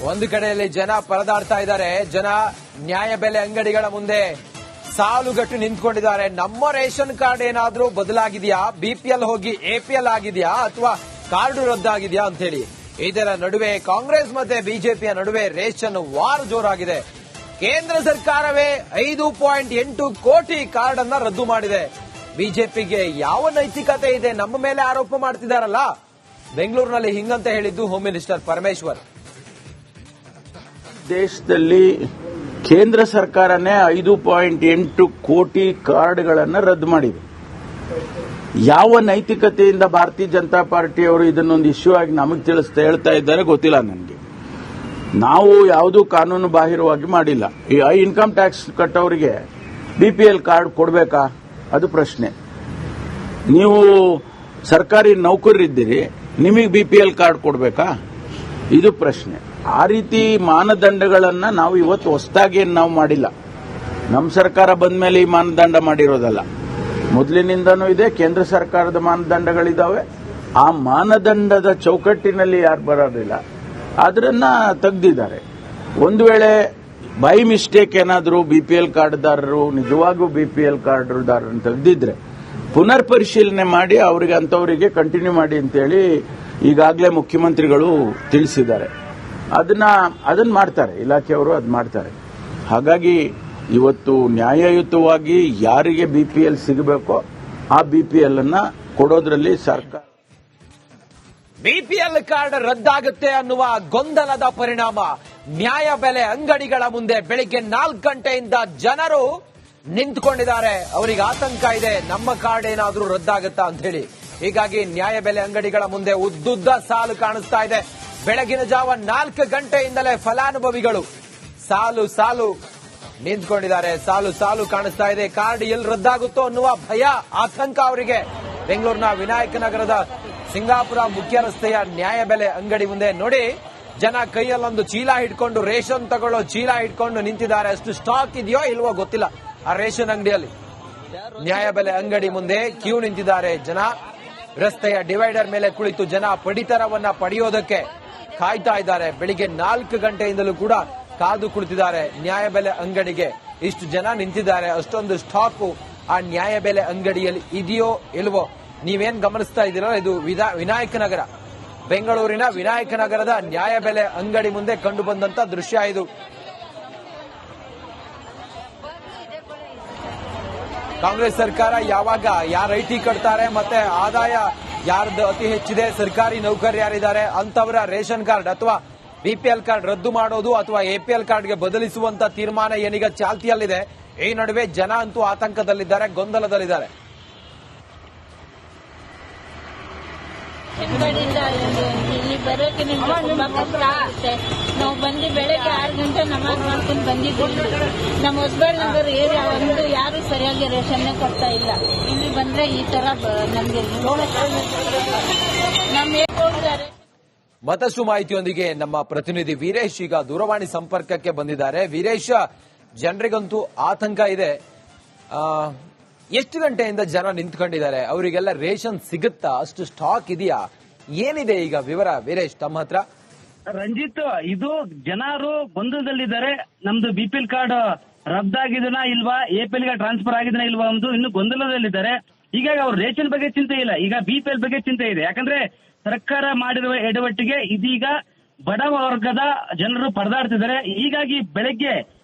ಒಂದು ಕಡೆಯಲ್ಲಿ ಜನ ಪರದಾಡ್ತಾ ಇದ್ದಾರೆ. ಜನ ನ್ಯಾಯಬೆಲೆ ಅಂಗಡಿಗಳ ಮುಂದೆ ಸಾಲುಗಟ್ಟು ನಿಂತ್ಕೊಂಡಿದ್ದಾರೆ. ನಮ್ಮ ರೇಷನ್ ಕಾರ್ಡ್ ಏನಾದ್ರೂ ಬದಲಾಗಿದೆಯಾ, ಬಿಪಿಎಲ್ ಹೋಗಿ ಎಪಿಎಲ್ ಆಗಿದೆಯಾ ಅಥವಾ ಕಾರ್ಡ್ ರದ್ದಾಗಿದೆಯಾ ಅಂತ ಹೇಳಿ. ಇದರ ನಡುವೆ ಕಾಂಗ್ರೆಸ್ ಮತ್ತೆ ಬಿಜೆಪಿಯ ನಡುವೆ ರೇಷನ್ ವಾರ್ ಜೋರಾಗಿದೆ. ಕೇಂದ್ರ ಸರ್ಕಾರವೇ 5.8 ಕೋಟಿ ಕಾರ್ಡ್ ಅನ್ನ ರದ್ದು ಮಾಡಿದೆ. ಬಿಜೆಪಿಗೆ ಯಾವ ನೈತಿಕತೆ ಇದೆ? ನಮ್ಮ ಮೇಲೆ ಆರೋಪ ಮಾಡ್ತಿದ್ದಾರಲ್ಲ. ಬೆಂಗಳೂರಿನಲ್ಲಿ ಹಿಂಗಂತ ಹೇಳಿದ್ದು ಹೋಮ್ ಮಿನಿಸ್ಟರ್ ಪರಮೇಶ್ವರ್. ದೇಶದಲ್ಲಿ ಕೇಂದ್ರ ಸರ್ಕಾರನೇ 5.8 ಕೋಟಿ ಕಾರ್ಡ್ಗಳನ್ನು ರದ್ದು ಮಾಡಿದೆ. ಯಾವ ನೈತಿಕತೆಯಿಂದ ಭಾರತೀಯ ಜನತಾ ಪಾರ್ಟಿಯವರು ಇದನ್ನೊಂದು ಇಶ್ಯೂ ಆಗಿ ನಮಗೆ ಹೇಳ್ತಾ ಇದ್ದಾರೆ ಗೊತ್ತಿಲ್ಲ ನನಗೆ. ನಾವು ಯಾವುದೂ ಕಾನೂನು ಬಾಹಿರವಾಗಿ ಮಾಡಿಲ್ಲ. ಈ ಇನ್ಕಮ್ ಟ್ಯಾಕ್ಸ್ ಕಟ್ಟೋರಿಗೆ ಬಿಪಿಎಲ್ ಕಾರ್ಡ್ ಕೊಡಬೇಕಾ ಅದು ಪ್ರಶ್ನೆ. ನೀವು ಸರ್ಕಾರಿ ನೌಕರರಿದ್ದೀರಿ, ನಿಮಗೆ ಬಿಪಿಎಲ್ ಕಾರ್ಡ್ ಕೊಡಬೇಕಾ ಇದು ಪ್ರಶ್ನೆ. ಆ ರೀತಿ ಮಾನದಂಡಗಳನ್ನ ನಾವು ಇವತ್ತು ಹೊಸದಾಗಿ ನಾವು ಮಾಡಿಲ್ಲ. ನಮ್ಮ ಸರ್ಕಾರ ಬಂದ ಮೇಲೆ ಈ ಮಾನದಂಡ ಮಾಡಿರೋದಲ್ಲ, ಮೊದಲಿನಿಂದನೂ ಇದೆ. ಕೇಂದ್ರ ಸರ್ಕಾರದ ಮಾನದಂಡಗಳಿದ್ದಾವೆ. ಆ ಮಾನದಂಡದ ಚೌಕಟ್ಟಿನಲ್ಲಿ ಯಾರು ಬರೋದಿಲ್ಲ ಅದನ್ನ ತೆಗೆದಿದ್ದಾರೆ. ಒಂದು ವೇಳೆ ಬೈ ಮಿಸ್ಟೇಕ್ ಏನಾದರೂ ಬಿಪಿಎಲ್ ಕಾರ್ಡ್ದಾರರು ನಿಜವಾಗೂ ಬಿಪಿಎಲ್ ಕಾರ್ಡ್ದಾರರನ್ನು ತೆಗೆದಿದ್ರೆ ಪುನರ್ ಪರಿಶೀಲನೆ ಮಾಡಿ ಅವರಿಗೆ ಅಂತವರಿಗೆ ಕಂಟಿನ್ಯೂ ಮಾಡಿ ಅಂತೇಳಿ ಈಗಾಗಲೇ ಮುಖ್ಯಮಂತ್ರಿಗಳು ತಿಳಿಸಿದ್ದಾರೆ. ಅದನ್ನ ಮಾಡ್ತಾರೆ, ಇಲಾಖೆಯವರು ಅದು ಮಾಡ್ತಾರೆ. ಹಾಗಾಗಿ ಇವತ್ತು ನ್ಯಾಯಯುತವಾಗಿ ಯಾರಿಗೆ ಬಿಪಿಎಲ್ ಸಿಗಬೇಕೋ ಆ ಬಿಪಿಎಲ್ ಅನ್ನ ಕೊಡೋದ್ರಲ್ಲಿ ಸರ್ಕಾರ. ಬಿಪಿಎಲ್ ಕಾರ್ಡ್ ರದ್ದಾಗುತ್ತೆ ಅನ್ನುವ ಗೊಂದಲದ ಪರಿಣಾಮ ನ್ಯಾಯಬೆಲೆ ಅಂಗಡಿಗಳ ಮುಂದೆ ಬೆಳಿಗ್ಗೆ 4 ಗಂಟೆಯಿಂದ ಜನರು ನಿಂತುಕೊಂಡಿದ್ದಾರೆ. ಅವರಿಗೆ ಆತಂಕ ಇದೆ, ನಮ್ಮ ಕಾರ್ಡ್ ಏನಾದ್ರೂ ರದ್ದಾಗುತ್ತಾ ಅಂತ ಹೇಳಿ. ಹೀಗಾಗಿ ನ್ಯಾಯಬೆಲೆ ಅಂಗಡಿಗಳ ಮುಂದೆ ಉದ್ದುದ್ದ ಸಾಲು ಕಾಣಿಸ್ತಾ ಇದೆ. ಬೆಳಗಿನ ಜಾವ 4 ಗಂಟೆಯಿಂದಲೇ ಫಲಾನುಭವಿಗಳು ಸಾಲು ನಿಂತ್ಕೊಂಡಿದ್ದಾರೆ. ಸಾಲು ಕಾಣಿಸ್ತಾ ಇದೆ. ಕಾರ್ಡ್ ಎಲ್ಲಿ ರದ್ದಾಗುತ್ತೋ ಅನ್ನುವ ಭಯ, ಆತಂಕ ಅವರಿಗೆ. ಬೆಂಗಳೂರಿನ ವಿನಾಯಕ ನಗರದ ಸಿಂಗಾಪುರ ಮುಖ್ಯ ರಸ್ತೆಯ ನ್ಯಾಯಬೆಲೆ ಅಂಗಡಿ ಮುಂದೆ ನೋಡಿ, ಜನ ಕೈಯಲ್ಲೊಂದು ಚೀಲ ಹಿಡ್ಕೊಂಡು, ರೇಷನ್ ತಗೊಳ್ಳೋ ಚೀಲ ಹಿಡ್ಕೊಂಡು ನಿಂತಿದ್ದಾರೆ. ಅಷ್ಟು ಸ್ಟಾಕ್ ಇದೆಯೋ ಇಲ್ವೋ ಗೊತ್ತಿಲ್ಲ ಆ ರೇಷನ್ ಅಂಗಡಿಯಲ್ಲಿ. ನ್ಯಾಯಬೆಲೆ ಅಂಗಡಿ ಮುಂದೆ ಕ್ಯೂ ನಿಂತಿದ್ದಾರೆ ಜನ. ರಸ್ತೆಯ ಡಿವೈಡರ್ ಮೇಲೆ ಕುಳಿತು ಜನ ಪಡಿತರವನ್ನ ಪಡೆಯೋದಕ್ಕೆ ಕಾಯ್ತಾ ಇದ್ದಾರೆ. ಬೆಳಿಗ್ಗೆ 4 ಗಂಟೆಯಿಂದಲೂ ಕೂಡ ಕಾದು ಕುಳಿತಿದ್ದಾರೆ ನ್ಯಾಯಬೆಲೆ ಅಂಗಡಿಗೆ. ಇಷ್ಟು ಜನ ನಿಂತಿದ್ದಾರೆ. ಅಷ್ಟೊಂದು ಸ್ಟಾಕು ಆ ನ್ಯಾಯಬೆಲೆ ಅಂಗಡಿಯಲ್ಲಿ ಇದೆಯೋ ಇಲ್ವೋ ನೀವೇನ್ ಗಮನಿಸ್ತಾ ಇದ್ದೀರಾ? ಇದು ವಿನಾಯಕ ನಗರ, ಬೆಂಗಳೂರಿನ ವಿನಾಯಕ ನಗರದ ನ್ಯಾಯಬೆಲೆ ಅಂಗಡಿ ಮುಂದೆ ಕಂಡು ಬಂದಂತ ದೃಶ್ಯ ಇದು. ಕಾಂಗ್ರೆಸ್ ಸರ್ಕಾರ ಯಾವಾಗ ಯಾರು ಐಟಿ ಕಟ್ತಾರೆ ಮತ್ತೆ ಆದಾಯ ಯಾರ್ದು ಅತಿ ಹೆಚ್ಚಿದೆ, ಸರ್ಕಾರಿ ನೌಕರರು ಯಾರಿದ್ದಾರೆ ಅಂತವರ ರೇಷನ್ ಕಾರ್ಡ್ ಅಥವಾ ಬಿಪಿಎಲ್ ಕಾರ್ಡ್ ರದ್ದು ಮಾಡೋದು ಅಥವಾ ಎಪಿಎಲ್ ಕಾರ್ಡ್ಗೆ ಬದಲಿಸುವಂತ ತೀರ್ಮಾನ ಏನೀಗ ಚಾಲ್ತಿಯಲ್ಲಿದೆ. ಈ ನಡುವೆ ಜನ ಅಂತೂ ಆತಂಕದಲ್ಲಿದ್ದಾರೆ, ಗೊಂದಲದಲ್ಲಿದ್ದಾರೆ. ಇಲ್ಲಿ ಬರೋಕೆ ನಿಮ್ಗೆ ತುಂಬಾ ಕಷ್ಟ ಆಗುತ್ತೆ. ನಾವು ಬಂದು ಬೆಳಗ್ಗೆ 6 ಗಂಟೆ ನಮಾಜ್ ಮಾಡ್ಕೊಂಡು ಬಂದಿದ್ದೀವಿ. ನಮ್ಮ ಹೊಸಬಾಳ್ ನಗರ ಏರಿಯಾ ಒಂದು ಯಾರು ಸರಿಯಾಗಿ ರೇಷನ್ನೇ ಕೊಡ್ತಾ ಇಲ್ಲ. ಇಲ್ಲಿ ಬಂದ್ರೆ ಈ ತರ ನಮ್ಗೆ ನಮ್ಮ ಹೋಗಿದ್ದಾರೆ. ಮತ್ತಷ್ಟು ಮಾಹಿತಿಯೊಂದಿಗೆ ನಮ್ಮ ಪ್ರತಿನಿಧಿ ವೀರೇಶ್ ಈಗ ದೂರವಾಣಿ ಸಂಪರ್ಕಕ್ಕೆ ಬಂದಿದ್ದಾರೆ. ವೀರೇಶ್, ಜನರಿಗಂತೂ ಆತಂಕ ಇದೆ. ಎಷ್ಟು ಗಂಟೆಯಿಂದ ಜನ ನಿಂತ್ಕೊಂಡಿದ್ದಾರೆ? ಅವರಿಗೆಲ್ಲ ರೇಷನ್ ಸಿಗುತ್ತಾ? ಅಷ್ಟು ಸ್ಟಾಕ್ ಇದೆಯಾ? ಏನಿದೆ ಈಗ ವಿವರ ವೀರೇಶ್ ತಮ್ಮ ಹತ್ರ? ರಂಜಿತ್, ಇದು ಜನರು ಗೊಂದಲದಲ್ಲಿದ್ದಾರೆ. ನಮ್ದು ಬಿಪಿಎಲ್ ಕಾರ್ಡ್ ರದ್ದಾಗಿದೆನಾ ಇಲ್ವಾ, ಎಪಿಎಲ್ ಗೆ ಟ್ರಾನ್ಸ್ಫರ್ ಆಗಿದೆನಾ ಇಲ್ವಾ ಒಂದು ಇನ್ನು ಗೊಂದಲದಲ್ಲಿದ್ದಾರೆ. ಹೀಗಾಗಿ ಅವ್ರ ರೇಷನ್ ಬಗ್ಗೆ ಚಿಂತೆ ಇಲ್ಲ, ಈಗ ಬಿಪಿಎಲ್ ಬಗ್ಗೆ ಚಿಂತೆ ಇದೆ. ಯಾಕಂದ್ರೆ ಸರ್ಕಾರ ಮಾಡಿರುವ ಎಡವಟ್ಟಿಗೆ ಇದೀಗ ಬಡ ವರ್ಗದ ಜನರು ಪರದಾಡ್ತಿದ್ದಾರೆ. ಹೀಗಾಗಿ ಬೆಳಗ್ಗೆ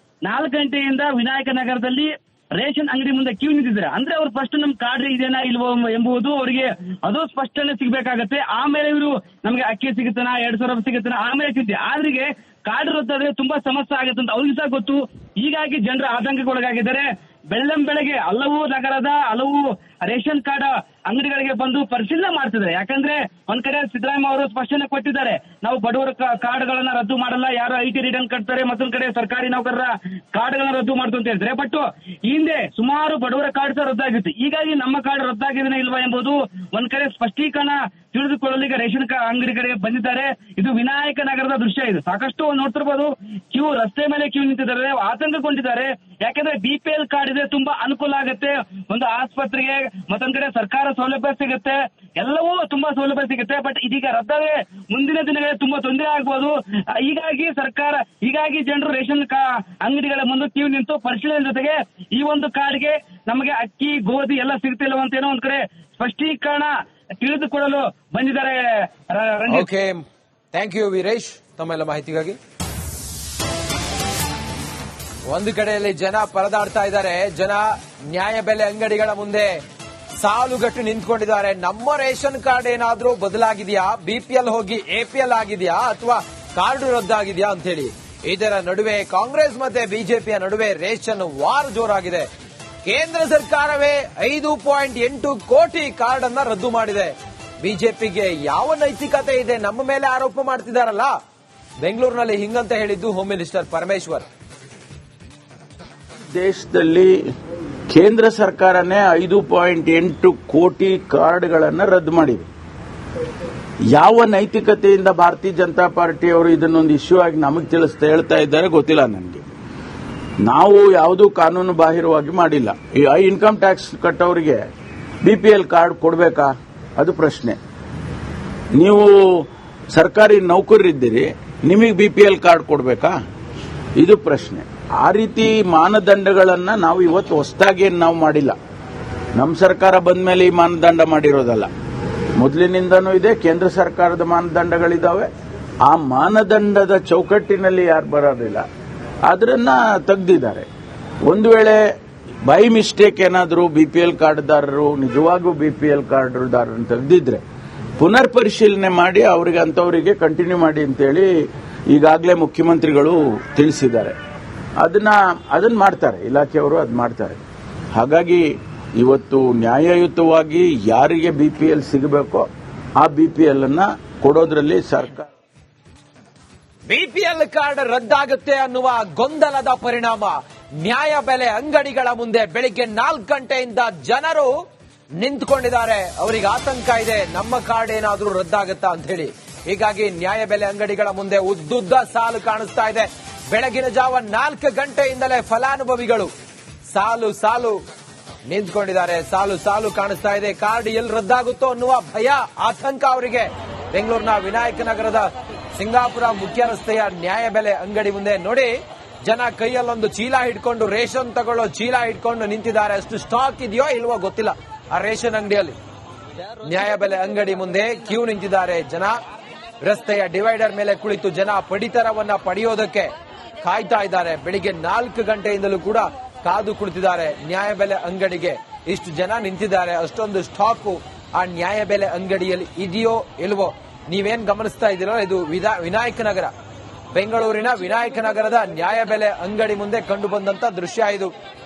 4 ಗಂಟೆಯಿಂದ ವಿನಾಯಕ ನಗರದಲ್ಲಿ ರೇಷನ್ ಅಂಗಡಿ ಮುಂದೆ ಕ್ಯೂ ನಿಂತಿದ್ದಾರೆ. ಅಂದ್ರೆ ಅವ್ರು ಫಸ್ಟ್ ನಮ್ ಕಾರ್ಡ್ ಇದೆನಾ ಇಲ್ವೋ ಎಂಬುದು ಅವರಿಗೆ ಅದು ಸ್ಪಷ್ಟನೆ ಸಿಗಬೇಕಾಗತ್ತೆ. ಆಮೇಲೆ ಇವರು ನಮ್ಗೆ ಅಕ್ಕಿ ಸಿಗುತ್ತಾನ, 2,000 ರೂಪಾಯಿ ಸಿಗುತ್ತಾನ, ಆಮೇಲೆ ಸಿಗುತ್ತೆ. ಆದ್ರಿಗೆ ಕಾರ್ಡ್ ರದ್ದಾದ್ರೆ ತುಂಬಾ ಸಮಸ್ಯೆ ಆಗುತ್ತೆ ಅಂತ ಅವ್ರಿಗೆ ಸಹ ಗೊತ್ತು. ಹೀಗಾಗಿ ಜನರು ಆತಂಕಕ್ಕೊಳಗಾಗಿದ್ದಾರೆ. ಬೆಳಗ್ಗೆ ಹಲವು ನಗರದ ಹಲವು ರೇಷನ್ ಕಾರ್ಡ್ ಅಂಗಡಿಗಳಿಗೆ ಬಂದು ಪರಿಶೀಲನೆ ಮಾಡ್ತಿದ್ದಾರೆ. ಯಾಕಂದ್ರೆ ಒಂದ್ ಕಡೆ ಸಿದ್ದರಾಮಯ್ಯ ಅವರು ಸ್ಪಷ್ಟನೆ ಕೊಟ್ಟಿದ್ದಾರೆ, ನಾವು ಬಡವರ ಕಾರ್ಡ್ಗಳನ್ನ ರದ್ದು ಮಾಡಲ್ಲ, ಯಾರು ಐಟಿ ರಿಟರ್ನ್ ಕಟ್ತಾರೆ, ಮತ್ತೊಂದ್ ಕಡೆ ಸರ್ಕಾರಿ ನೌಕರರ ಕಾರ್ಡ್ಗಳನ್ನ ರದ್ದು ಮಾಡ್ತು ಅಂತ ಹೇಳ್ತಾರೆ. ಬಟ್ ಹಿಂದೆ ಸುಮಾರು ಬಡವರ ಕಾರ್ಡ್ ಸಹ ರದ್ದಾಗಿತ್ತು. ಹೀಗಾಗಿ ನಮ್ಮ ಕಾರ್ಡ್ ರದ್ದಾಗಿದೆಯಾ ಇಲ್ವಾ ಎಂಬುದು ಒಂದ್ ಕಡೆ ಸ್ಪಷ್ಟೀಕರಣ ತಿಳಿದುಕೊಳ್ಳಲು ಈಗ ರೇಷನ್ ಅಂಗಡಿಗಳಿಗೆ ಬಂದಿದ್ದಾರೆ. ಇದು ವಿನಾಯಕ ನಗರದ ದೃಶ್ಯ. ಇದು ಸಾಕಷ್ಟು ನೋಡ್ತಿರ್ಬೋದು, ಕ್ಯೂ ರಸ್ತೆ ಮೇಲೆ ಕ್ಯೂ ನಿಂತಿದ್ದಾರೆ, ಆತಂಕಗೊಂಡಿದ್ದಾರೆ. ಯಾಕಂದ್ರೆ ಬಿಪಿಎಲ್ ಕಾರ್ಡ್ ಇದೆ, ತುಂಬಾ ಅನುಕೂಲ ಆಗುತ್ತೆ. ಒಂದು ಆಸ್ಪತ್ರೆಗೆ ಮತ್ತೊಂದ್ ಕಡೆ ಸರ್ಕಾರ ಸೌಲಭ್ಯ ಸಿಗುತ್ತೆ, ಎಲ್ಲವೂ ತುಂಬಾ ಸೌಲಭ್ಯ ಸಿಗುತ್ತೆ. ಬಟ್ ಇದೀಗ ರದ್ದಾದ್ರೆ ಮುಂದಿನ ದಿನಗಳಲ್ಲಿ ತುಂಬಾ ತೊಂದರೆ ಆಗ್ಬೋದು. ಹೀಗಾಗಿ ಜನರು ರೇಷನ್ ಅಂಗಡಿಗಳ ಮುಂದೆ ಕ್ಯೂ ನಿಂತು ಪರಿಶೀಲನೆ ಜೊತೆಗೆ ಈ ಒಂದು ಕಾರ್ಡ್ಗೆ ನಮಗೆ ಅಕ್ಕಿ ಗೋಧಿ ಎಲ್ಲ ಸಿಗ್ತಿಲ್ಲವಂತ ಏನೋ ಒಂದ್ ಕಡೆ ಸ್ಪಷ್ಟೀಕರಣ ತಿಳಿದುಕೊಳ್ಳಲು ಬಂದಿದ್ದಾರೆ. ಓಕೆ, ಥ್ಯಾಂಕ್ ಯು ವೀರೇಶ್ ತಮ್ಮೆಲ್ಲ ಮಾಹಿತಿಗಾಗಿ. ಒಂದು ಕಡೆಯಲ್ಲಿ ಜನ ಪರದಾಡ್ತಾ ಇದ್ದಾರೆ, ಜನ ನ್ಯಾಯಬೆಲೆ ಅಂಗಡಿಗಳ ಮುಂದೆ ಸಾಲುಗಟ್ಟು ನಿಂತ್ಕೊಂಡಿದ್ದಾರೆ. ನಮ್ಮ ರೇಷನ್ ಕಾರ್ಡ್ ಏನಾದ್ರೂ ಬದಲಾಗಿದೆಯಾ, ಬಿಪಿಎಲ್ ಹೋಗಿ ಎಪಿಎಲ್ ಆಗಿದೆಯಾ ಅಥವಾ ಕಾರ್ಡ್ ರದ್ದಾಗಿದೆಯಾ ಅಂತ ಹೇಳಿ. ಇದರ ನಡುವೆ ಕಾಂಗ್ರೆಸ್ ಮತ್ತೆ ಬಿಜೆಪಿಯ ನಡುವೆ ರೇಷನ್ ವಾರ್ ಜೋರಾಗಿದೆ. ಕೇಂದ್ರ ಸರ್ಕಾರವೇ 5.8 ಕೋಟಿ ಕಾರ್ಡ್ ಅನ್ನ ರದ್ದು ಮಾಡಿದೆ. ಬಿಜೆಪಿಗೆ ಯಾವ ನೈತಿಕತೆ ಇದೆ, ನಮ್ಮ ಮೇಲೆ ಆರೋಪ ಮಾಡ್ತಿದಾರಲ್ಲ. ಬೆಂಗಳೂರಿನಲ್ಲಿ ಹಿಂಗಂತ ಹೇಳಿದ್ದು ಹೋಮ್ ಮಿನಿಸ್ಟರ್ ಪರಮೇಶ್ವರ್. ದೇಶದಲ್ಲಿ ಕೇಂದ್ರ ಸರ್ಕಾರನೇ 5.8 ಕೋಟಿ ಕಾರ್ಡ್ಗಳನ್ನು ರದ್ದು ಮಾಡಿದೆ. ಯಾವ ನೈತಿಕತೆಯಿಂದ ಭಾರತೀಯ ಜನತಾ ಪಾರ್ಟಿಯವರು ಇದನ್ನೊಂದು ಇಶ್ಯೂ ಆಗಿ ನಮಗೆ ಹೇಳ್ತಾ ಇದ್ದಾರೆ ಗೊತ್ತಿಲ್ಲ ನನಗೆ. ನಾವು ಯಾವುದೂ ಕಾನೂನು ಬಾಹಿರವಾಗಿ ಮಾಡಿಲ್ಲ. ಈ ಇನ್ಕಮ್ ಟ್ಯಾಕ್ಸ್ ಕಟ್ಟೋರಿಗೆ ಬಿಪಿಎಲ್ ಕಾರ್ಡ್ ಕೊಡಬೇಕಾ, ಅದು ಪ್ರಶ್ನೆ. ನೀವು ಸರ್ಕಾರಿ ನೌಕರರಿದ್ದೀರಿ, ನಿಮಗೆ ಬಿಪಿಎಲ್ ಕಾರ್ಡ್ ಕೊಡಬೇಕಾ, ಇದು ಪ್ರಶ್ನೆ. ಆ ರೀತಿ ಮಾನದಂಡಗಳನ್ನ ನಾವು ಇವತ್ತು ಹೊಸದಾಗಿ ನಾವು ಮಾಡಿಲ್ಲ. ನಮ್ಮ ಸರ್ಕಾರ ಬಂದ ಮೇಲೆ ಈ ಮಾನದಂಡ ಮಾಡಿರೋದಲ್ಲ, ಮೊದಲಿನಿಂದನೂ ಇದೆ. ಕೇಂದ್ರ ಸರ್ಕಾರದ ಮಾನದಂಡಗಳಿದ್ದಾವೆ. ಆ ಮಾನದಂಡದ ಚೌಕಟ್ಟಿನಲ್ಲಿ ಯಾರು ಬರೋದಿಲ್ಲ, ಅದನ್ನ ತೆಗೆದಿದ್ದಾರೆ. ಒಂದು ವೇಳೆ ಬೈ ಮಿಸ್ಟೇಕ್ ಏನಾದರೂ ಬಿಪಿಎಲ್ ಕಾರ್ಡ್ದಾರರು ನಿಜವಾಗೂ ಬಿಪಿಎಲ್ ಕಾರ್ಡ್ದಾರರನ್ನು ತೆಗೆದಿದ್ರೆ ಪುನರ್ ಪರಿಶೀಲನೆ ಮಾಡಿ ಅವರಿಗೆ ಅಂತವರಿಗೆ ಕಂಟಿನ್ಯೂ ಮಾಡಿ ಅಂತೇಳಿ ಈಗಾಗಲೇ ಮುಖ್ಯಮಂತ್ರಿಗಳು ತಿಳಿಸಿದ್ದಾರೆ. ಅದನ್ನ ಮಾಡ್ತಾರೆ, ಇಲಾಖೆಯವರು ಅದು ಮಾಡ್ತಾರೆ. ಹಾಗಾಗಿ ಇವತ್ತು ನ್ಯಾಯಯುತವಾಗಿ ಯಾರಿಗೆ ಬಿಪಿಎಲ್ ಸಿಗಬೇಕೋ ಆ ಬಿಪಿಎಲ್ ಅನ್ನ ಕೊಡೋದ್ರಲ್ಲಿ ಸರ್ಕಾರ. ಬಿಪಿಎಲ್ ಕಾರ್ಡ್ ರದ್ದಾಗುತ್ತೆ ಅನ್ನುವ ಗೊಂದಲದ ಪರಿಣಾಮ ನ್ಯಾಯಬೆಲೆ ಅಂಗಡಿಗಳ ಮುಂದೆ ಬೆಳಿಗ್ಗೆ 4 ಗಂಟೆಯಿಂದ ಜನರು ನಿಂತ್ಕೊಂಡಿದ್ದಾರೆ. ಅವರಿಗೆ ಆತಂಕ ಇದೆ, ನಮ್ಮ ಕಾರ್ಡ್ ಏನಾದ್ರೂ ರದ್ದಾಗುತ್ತಾ ಅಂತ ಹೇಳಿ. ಹೀಗಾಗಿ ನ್ಯಾಯಬೆಲೆ ಅಂಗಡಿಗಳ ಮುಂದೆ ಉದ್ದುದ್ದ ಸಾಲು ಕಾಣಿಸ್ತಾ ಇದೆ. ಬೆಳಗಿನ ಜಾವ 4 ಗಂಟೆಯಿಂದಲೇ ಫಲಾನುಭವಿಗಳು ಸಾಲು ನಿಂತ್ಕೊಂಡಿದ್ದಾರೆ. ಸಾಲು ಕಾಣಿಸ್ತಾ ಇದೆ. ಕಾರ್ಡ್ ಎಲ್ಲಿ ರದ್ದಾಗುತ್ತೋ ಅನ್ನುವ ಭಯ, ಆತಂಕ ಅವರಿಗೆ. ಬೆಂಗಳೂರಿನ ವಿನಾಯಕ ನಗರದ ಸಿಂಗಾಪುರ ಮುಖ್ಯ ರಸ್ತೆಯ ನ್ಯಾಯಬೆಲೆ ಅಂಗಡಿ ಮುಂದೆ ನೋಡಿ, ಜನ ಕೈಯಲ್ಲೊಂದು ಚೀಲ ಹಿಡ್ಕೊಂಡು, ರೇಷನ್ ತಗೊಳ್ಳೋ ಚೀಲ ಹಿಡ್ಕೊಂಡು ನಿಂತಿದ್ದಾರೆ. ಅಷ್ಟು ಸ್ಟಾಕ್ ಇದೆಯೋ ಇಲ್ವೋ ಗೊತ್ತಿಲ್ಲ ಆ ರೇಷನ್ ಅಂಗಡಿಯಲ್ಲಿ. ನ್ಯಾಯಬೆಲೆ ಅಂಗಡಿ ಮುಂದೆ ಕ್ಯೂ ನಿಂತಿದ್ದಾರೆ ಜನ. ರಸ್ತೆಯ ಡಿವೈಡರ್ ಮೇಲೆ ಕುಳಿತು ಜನ ಪಡಿತರವನ್ನ ಪಡೆಯೋದಕ್ಕೆ ಕಾಯ್ತಾ ಇದ್ದಾರೆ. ಬೆಳಿಗ್ಗೆ 4 ಗಂಟೆಯಿಂದಲೂ ಕೂಡ ಕಾದು ಕುಳಿತಿದ್ದಾರೆ ನ್ಯಾಯಬೆಲೆ ಅಂಗಡಿಗೆ. ಇಷ್ಟು ಜನ ನಿಂತಿದ್ದಾರೆ. ಅಷ್ಟೊಂದು ಸ್ಟಾಕು ಆ ನ್ಯಾಯಬೆಲೆ ಅಂಗಡಿಯಲ್ಲಿ ಇದೆಯೋ ಇಲ್ವೋ. ನೀವೇನ್ ಗಮನಿಸ್ತಾ ಇದ್ದೀರೋ ಇದು ವಿನಾಯಕ ನಗರ, ಬೆಂಗಳೂರಿನ ವಿನಾಯಕ ನಗರದ ನ್ಯಾಯಬೆಲೆ ಅಂಗಡಿ ಮುಂದೆ ಕಂಡು ಬಂದಂತ ದೃಶ್ಯ ಇದು.